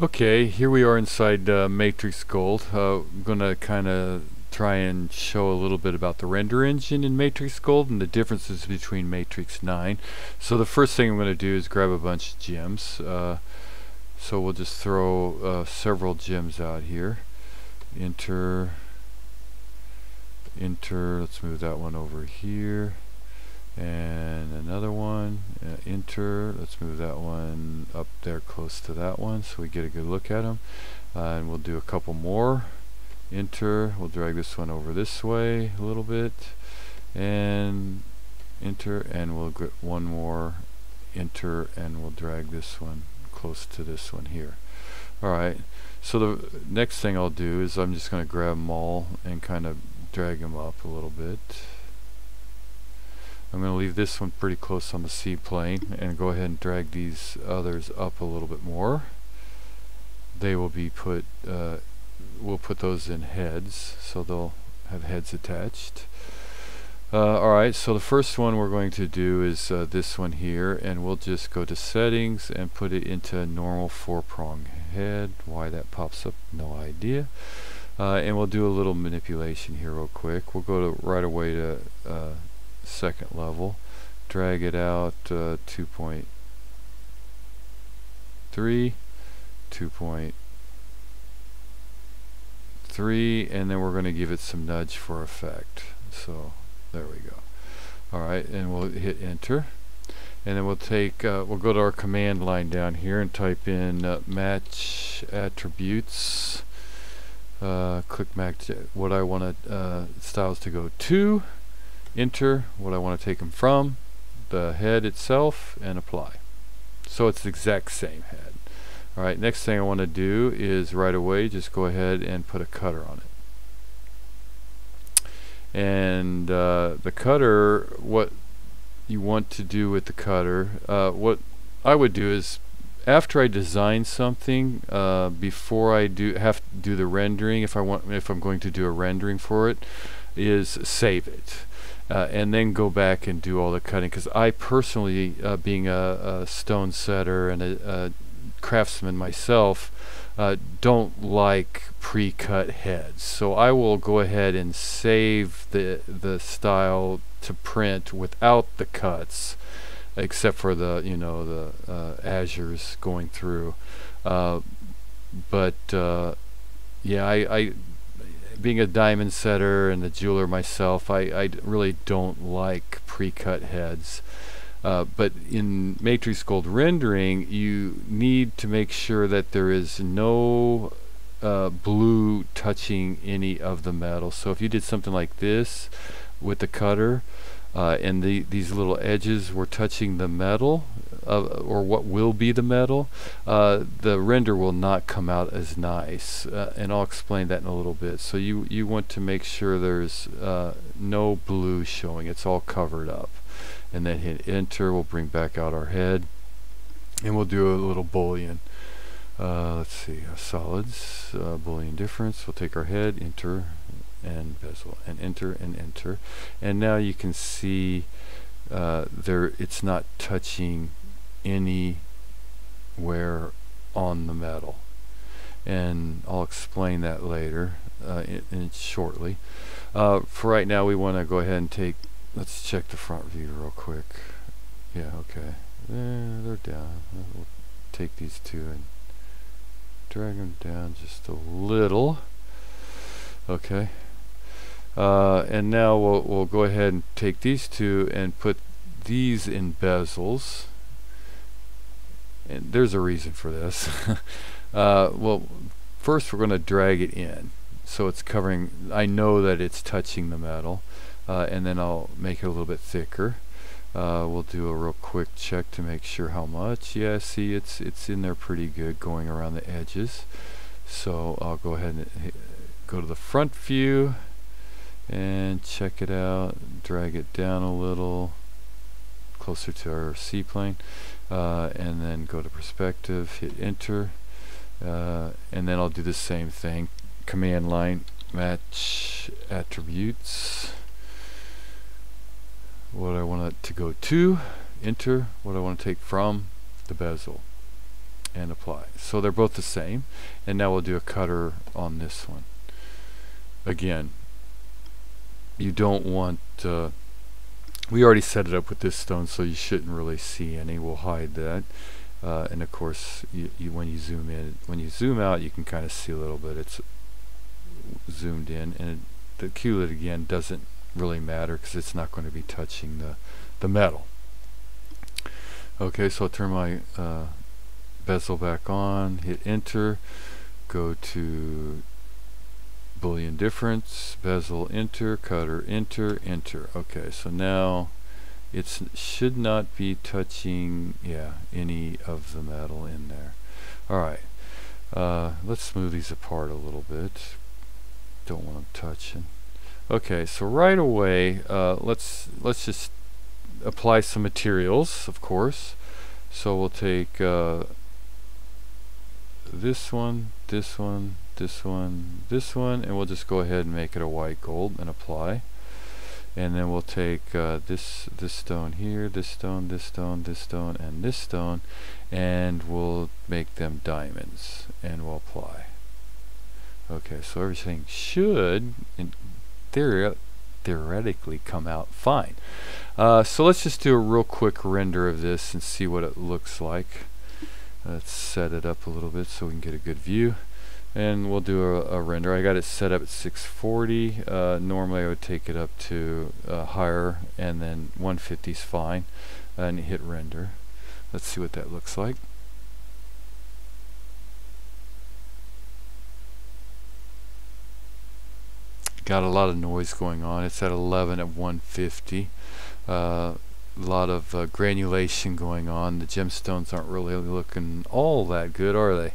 Okay, here we are inside MatrixGold. I'm going to kind of try and show a little bit about the render engine in MatrixGold and the differences between Matrix 9. So the first thing I'm going to do is grab a bunch of gems. So we'll just throw several gems out here. Enter, let's move that one over here. And another one, enter, let's move that one up there close to that one so we get a good look at them. And we'll do a couple more. Enter, we'll drag this one over this way a little bit. And enter, and we'll get one more. Enter, and we'll drag this one close to this one here. Alright, so the next thing I'll do is I'm just going to grab them all and kind of drag them up a little bit. I'm going to leave this one pretty close on the C plane and go ahead and drag these others up a little bit more. They will be put, we'll put those in heads, so they'll have heads attached. Alright, so the first one we're going to do is this one here, and we'll just go to settings and put it into a normal 4-prong head. Why that pops up, no idea. And we'll do a little manipulation here real quick. We'll go to right away to second level, drag it out 2.3, 2.3, and then we're going to give it some nudge for effect. So there we go. Alright, and we'll hit enter, and then we'll take we'll go to our command line down here and type in match attributes, click match what I want styles to go to, enter what I want to take them from, the head itself, and apply. So it's the exact same head. Alright, next thing I want to do is right away just go ahead and put a cutter on it. And the cutter, what you want to do with the cutter, what I would do is after I design something, before I have to do the rendering, if I'm going to do a rendering for it, is save it. And then go back and do all the cutting, because I personally, being a stone setter and a craftsman myself, don't like pre-cut heads. So I will go ahead and save the style to print without the cuts, except for the azures going through. Yeah, I being a diamond setter and a jeweler myself, I really don't like pre-cut heads. But in MatrixGold rendering, you need to make sure that there is no blue touching any of the metal. So if you did something like this with the cutter, and these little edges were touching the metal, or what will be the metal, the render will not come out as nice, and I'll explain that in a little bit. So you want to make sure there's no blue showing, it's all covered up, and then hit enter. We'll bring back out our head, and we'll do a little boolean. Let's see, solids, boolean difference. We'll take our head, enter, and bezel, and enter, and enter, and now you can see it's not touching anywhere on the metal, and I'll explain that later shortly. For right now, we want to go ahead and let's check the front view real quick. Yeah, okay, they're down. We'll take these two and drag them down just a little. Okay. And now we'll go ahead and take these two and put these in bezels, and there's a reason for this. Well, first we're going to drag it in so it's covering, I know that it's touching the metal, and then I'll make it a little bit thicker. We'll do a real quick check to make sure how much. Yeah, see, it's in there pretty good going around the edges. So I'll go ahead and go to the front view and check it out, drag it down a little closer to our C plane, and then go to perspective, hit enter, and then I'll do the same thing, command line, match attributes, what I want it to go to, enter, what I want to take from the bezel. and apply. So they're both the same, and now we'll do a cutter on this one. Again, you don't want we already set it up with this stone, so you shouldn't really see any. We'll hide that, and of course when you zoom in, when you zoom out, you can kind of see a little bit. It's zoomed in, and the QLED again doesn't really matter because it's not going to be touching the metal. Okay, so I'll turn my bezel back on, hit enter, go to Boolean difference, bezel enter, cutter enter, enter. Okay, so now it should not be touching any of the metal in there. Alright, let's smooth these apart a little bit. Don't want them touching. Okay, so right away let's just apply some materials, of course. So we'll take this one, this one, this one, this one, and we'll just go ahead and make it a white gold and apply. And then we'll take this stone here, this stone, this stone, this stone, and this stone, and we'll make them diamonds, and we'll apply. Okay, so everything should, in theoretically, come out fine. So let's just do a real quick render of this and see what it looks like. Let's set it up a little bit so we can get a good view, and we'll do a render. I got it set up at 640. Normally I would take it up to higher, and then 150 is fine, and hit render. Let's see what that looks like. Got a lot of noise going on. It's at 11 at 150. A lot of granulation going on. The gemstones aren't really looking all that good, are they?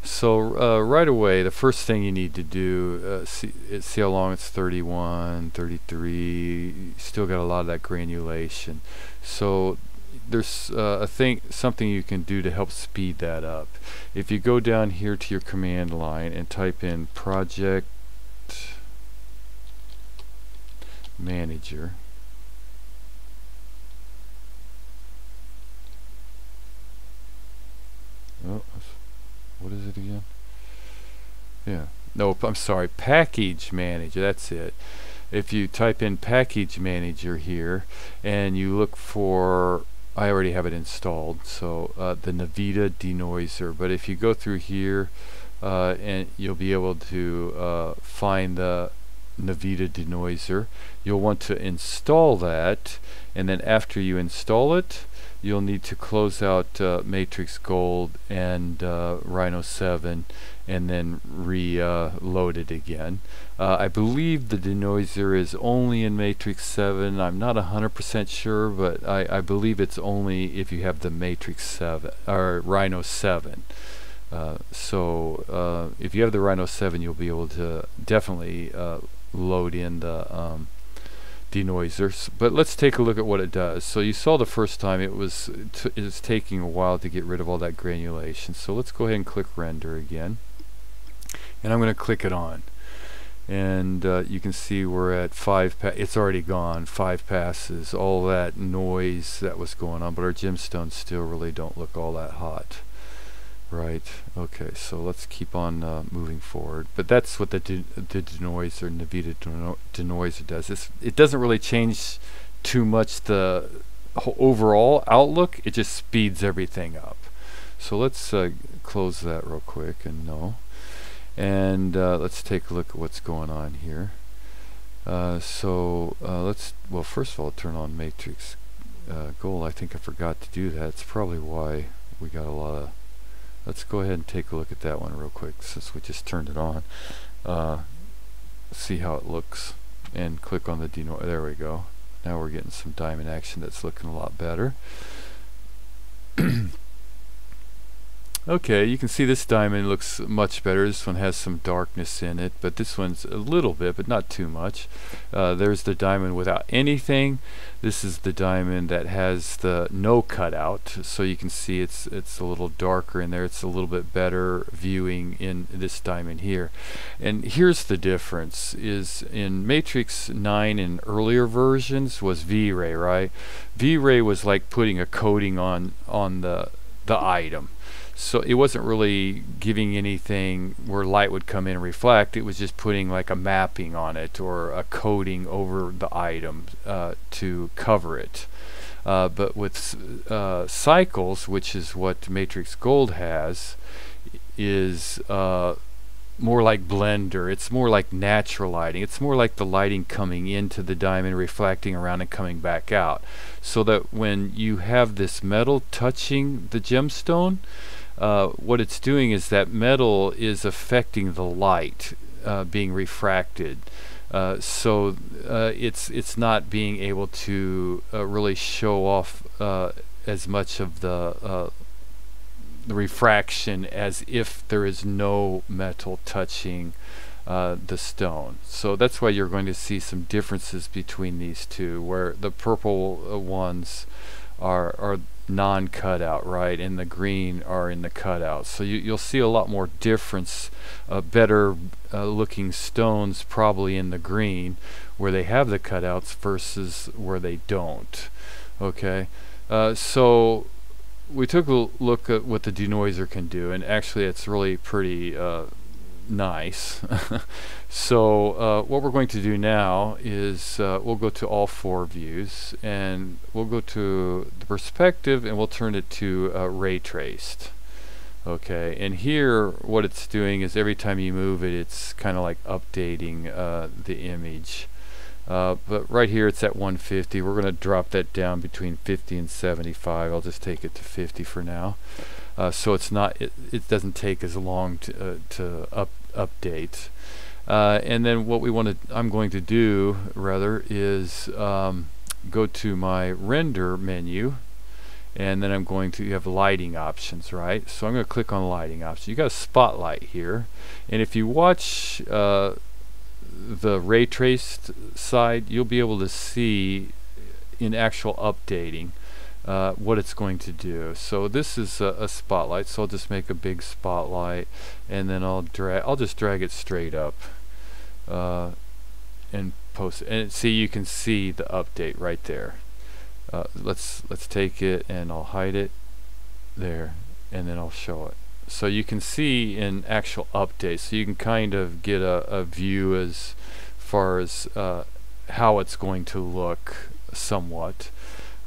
So right away, the first thing you need to do, see how long it's 31, 33. Still got a lot of that granulation. So there's something you can do to help speed that up. If you go down here to your command line and type in project manager, oh, what is it again? Yeah, no, I'm sorry, package manager, that's it. If you type in package manager here and you look for, I already have it installed, so the Navita denoiser, but if you go through here and you'll be able to find the Navita denoiser. You'll want to install that, and then after you install it, you'll need to close out MatrixGold and Rhino 7, and then reload it again. I believe the denoiser is only in Matrix 7. I'm not 100% sure, but I believe it's only if you have the Matrix 7 or Rhino 7. So if you have the Rhino 7, you'll be able to definitely load in the denoisers. But let's take a look at what it does. So you saw the first time it was taking a while to get rid of all that granulation. So let's go ahead and click render again, and I'm going to click it on, and you can see we're at 5 it's already gone, 5 passes, all that noise that was going on, but our gemstones still really don't look all that hot. Right, okay, so let's keep on moving forward. But that's what the denoiser, Navita denoiser does. It doesn't really change too much the overall outlook, it just speeds everything up. So let's close that real quick and let's take a look at what's going on here. Well, first of all, turn on MatrixGold. I think I forgot to do that. It's probably why we got a lot of. Let's go ahead and take a look at that one real quick since we just turned it on. See how it looks, and click on the denoiser. There we go. Now we're getting some diamond action that's looking a lot better. Okay, you can see this diamond looks much better. This one has some darkness in it, but this one's a little bit, but not too much. There's the diamond without anything. This is the diamond that has the no cutout, so you can see it's a little darker in there. It's a little bit better viewing in this diamond here. And here's the difference: is in Matrix 9 and earlier versions was V-Ray, right? V-Ray was like putting a coating on the item. So it wasn't really giving anything where light would come in and reflect. It was just putting like a mapping on it or a coating over the item to cover it. But with cycles, which is what MatrixGold has, is more like blender. It's more like natural lighting. It's more like the lighting coming into the diamond, reflecting around and coming back out. So that when you have this metal touching the gemstone, what it's doing is that metal is affecting the light being refracted. So it's not being able to really show off as much of the refraction as if there is no metal touching the stone. So that's why you're going to see some differences between these two, where the purple ones are non-cutout, right, and the green are in the cutout. So you'll see a lot more difference, better looking stones probably in the green where they have the cutouts versus where they don't. Okay, so we took a look at what the denoiser can do, and actually it's really pretty nice. So what we're going to do now is we'll go to all four views, and we'll go to the perspective, and we'll turn it to ray traced. Okay, and here what it's doing is every time you move it, it's kind of like updating the image. But right here it's at 150. We're going to drop that down between 50 and 75. I'll just take it to 50 for now. So it's not, it doesn't take as long to update. And then what I'm going to do rather is go to my render menu, and then I'm going to, you have lighting options, right? So I'm going to click on lighting options. You got a spotlight here, and if you watch the ray traced side, you'll be able to see in actual updating what it's going to do. So this is a spotlight, so I'll just make a big spotlight, and then I'll just drag it straight up and post it. And see, you can see the update right there. Let's take it and I'll hide it there, and then I'll show it. So you can see in actual updates, so you can kind of get a view as far as how it's going to look somewhat.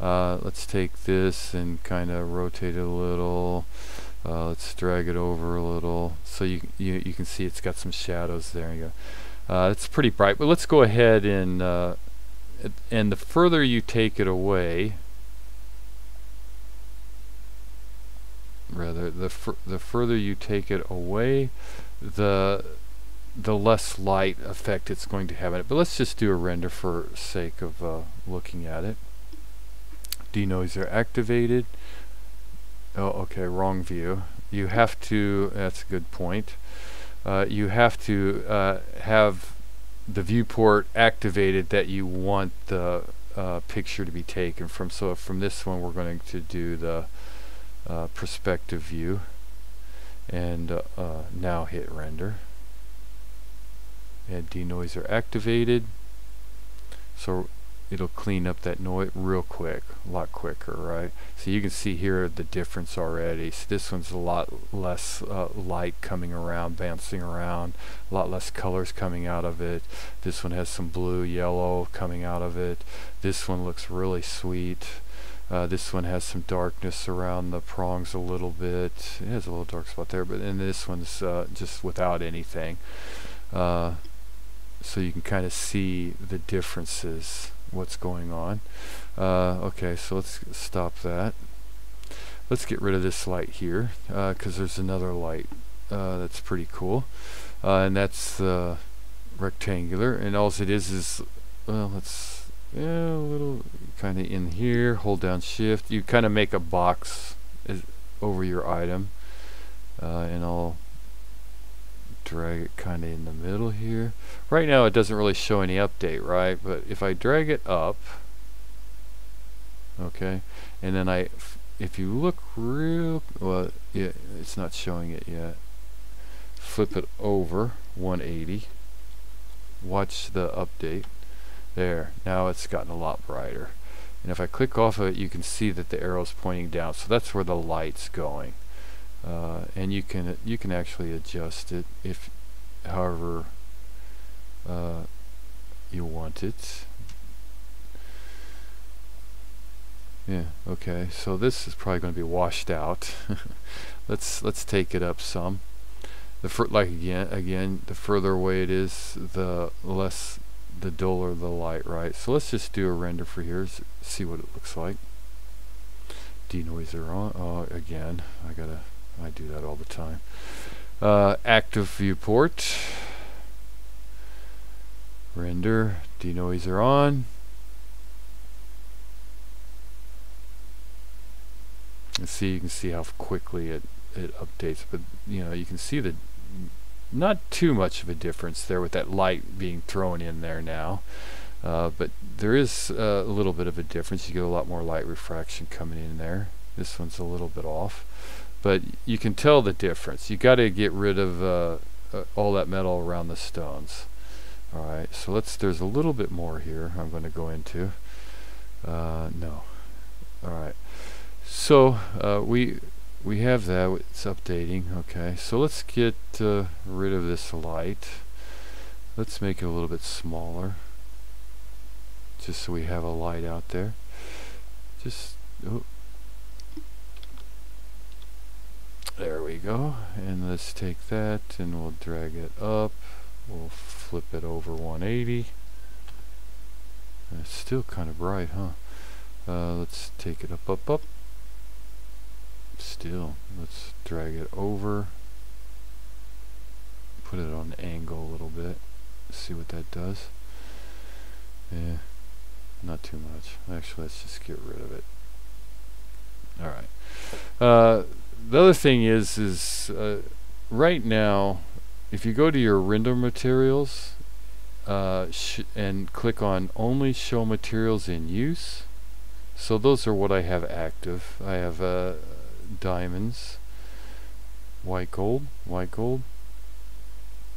Let's take this and kind of rotate it a little. Let's drag it over a little, so you can see it's got some shadows there. You go. It's pretty bright, but let's go ahead and the further you take it away, rather the further you take it away, the less light effect it's going to have in it. But let's just do a render for sake of looking at it. Denoiser activated. Oh, okay, wrong view. You have to, that's a good point, you have to have the viewport activated that you want the picture to be taken from. So from this one we're going to do the perspective view, and now hit render, and denoiser activated. So it'll clean up that noise real quick, a lot quicker, right? So you can see here the difference already. So this one's a lot less light coming around, bouncing around, a lot less colors coming out of it. This one has some blue, yellow coming out of it. This one looks really sweet. This one has some darkness around the prongs a little bit. It has a little dark spot there, but then this one's just without anything. So you can kind of see the differences, what's going on. Okay, so let's stop that. Let's get rid of this light here, because there's another light that's pretty cool, and that's rectangular, and all it is well, let's a little kind of in here, hold down shift, you kind of make a box over your item, and I'll drag it kind of in the middle here. Right now it doesn't really show any update, right? But if I drag it up, okay, and then if you look real, well, yeah, it's not showing it yet. Flip it over 180. Watch the update. There, now it's gotten a lot brighter. And if I click off of it, you can see that the arrow's pointing down. So that's where the light's going. and you can actually adjust it if however you want it. Yeah, okay, so this is probably going to be washed out. let's take it up some. Like again, the further away it is, the duller the light, right? So let's just do a render for here, see what it looks like. Denoiser on. Again, I do that all the time. Active viewport. Render, denoiser on. And you can see how quickly it updates, but you know, you can see the not too much of a difference there with that light being thrown in there now, but there is a little bit of a difference. You get a lot more light refraction coming in there. This one's a little bit off, but you can tell the difference. You got to get rid of all that metal around the stones. All right, so there's a little bit more here I'm going to go into. No. All right, so we have that. It's updating. Okay, so let's get rid of this light. Let's make it a little bit smaller, just so we have a light out there. Just there we go. And let's take that and we'll drag it up. We'll flip it over 180. And it's still kind of bright, huh? Let's take it up. Still, let's drag it over. Put it on an angle a little bit. See what that does. Yeah, not too much. Actually, let's just get rid of it. All right. The other thing is right now, if you go to your render materials and click on only show materials in use, so those are what I have active. I have diamonds, white gold,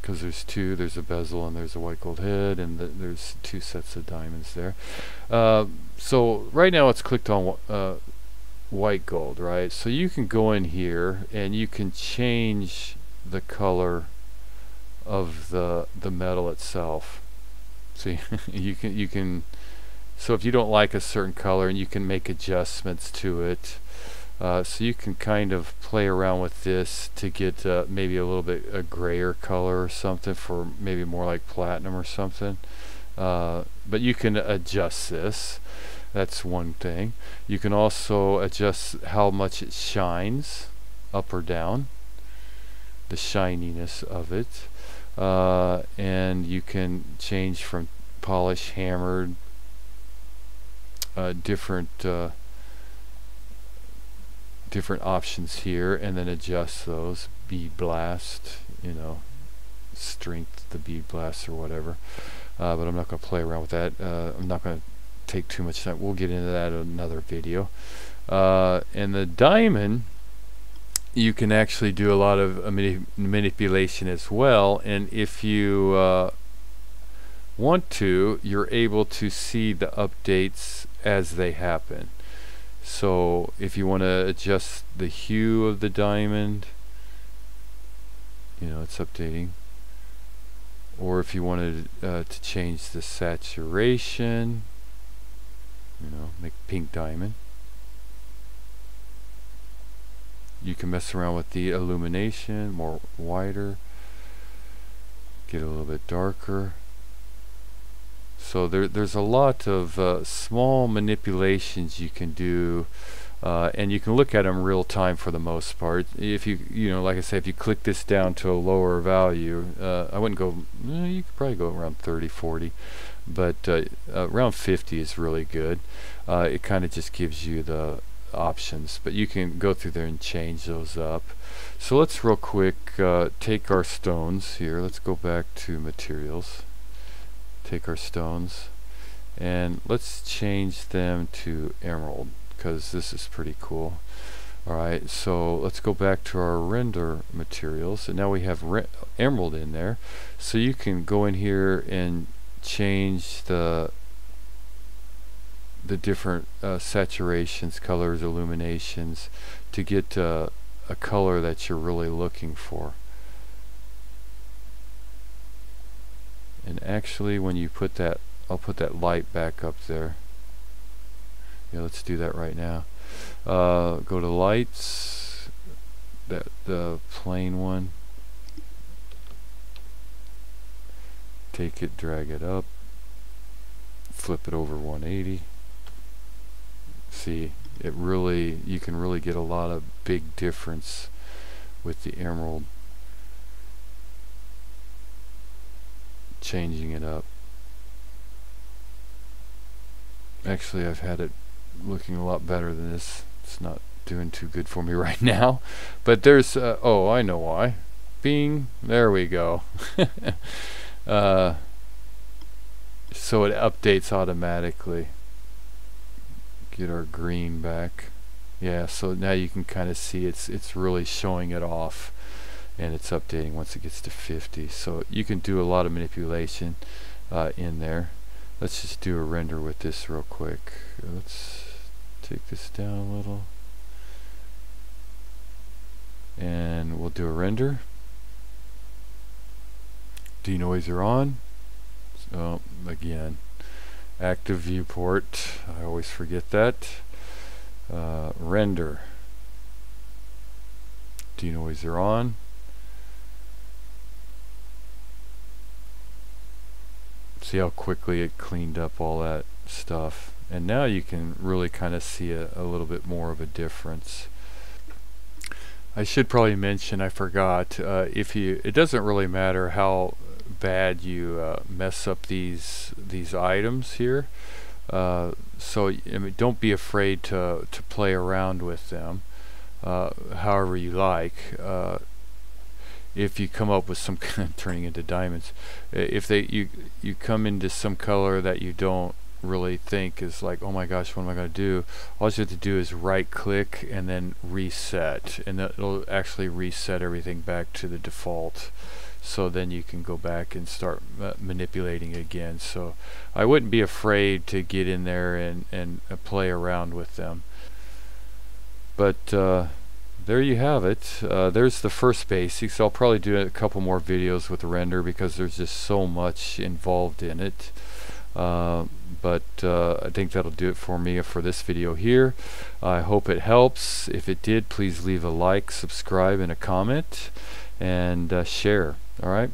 because there's two. There's a bezel and there's a white gold head, and there's two sets of diamonds there. So right now it's clicked on white gold, right? So you can go in here and you can change the color of the metal itself. See, you can. So if you don't like a certain color, and you can make adjustments to it. So you can kind of play around with this to get maybe a little bit a grayer color or something, for maybe more like platinum or something. But you can adjust this. That's one thing. You can also adjust how much it shines, up or down, the shininess of it. And you can change from polished, hammered, different options here, and then adjust those. Bead blast, you know, strength the bead blast or whatever. But I'm not going to play around with that. I'm not going to take too much time. We'll get into that in another video. And the diamond, you can actually do a lot of manipulation as well, and if you want to, you're able to see the updates as they happen. So if you want to adjust the hue of the diamond, you know, it's updating. Or if you wanted to change the saturation, you know, make pink diamond. You can mess around with the illumination, more wider, get a little bit darker. So there's a lot of small manipulations you can do, and you can look at them real time for the most part. If you know, like I say, if you click this down to a lower value, I wouldn't go. You could probably go around 30, 40, but around 50 is really good. It kind of just gives you the options, but you can go through there and change those up. So let's real quick take our stones here. Let's go back to materials. Take our stones and let's change them to emerald, because this is pretty cool. Alright, so let's go back to our render materials, and now we have emerald in there. So you can go in here and change the different saturations, colors, illuminations to get a a color that you're really looking for. And actually, when you put that, I'll put that light back up there. Yeah, let's do that right now. Go to lights, the plain one. Take it, drag it up, flip it over 180. See, it really, you can really get a lot of big difference with the emerald. Changing it up. Actually, I've had it looking a lot better than this. It's not doing too good for me right now, but there's oh, I know why. Bing, there we go. So it updates automatically. Get our green back. Yeah, so now you can kind of see it's really showing it off, and it's updating once it gets to 50. So you can do a lot of manipulation in there. Let's just do a render with this real quick. Let's take this down a little, and we'll do a render. Denoiser on. So again, active viewport, I always forget that. Render. Denoiser on. See how quickly it cleaned up all that stuff, and now you can really kind of see a little bit more of a difference. I should probably mention, I forgot, it doesn't really matter how bad you mess up these items here, so I mean, don't be afraid to play around with them however you like. If you come up with some kind of turning into diamonds, if you come into some color that you don't really think is like, oh my gosh, what am I going to do? All you have to do is right click and then reset, and it'll actually reset everything back to the default. So then you can go back and start manipulating again. So I wouldn't be afraid to get in there and play around with them. But there you have it. There's the first basics. I'll probably do a couple more videos with the render because there's just so much involved in it. But I think that'll do it for me for this video here. I hope it helps. If it did, please leave a like, subscribe, and a comment, and share. All right.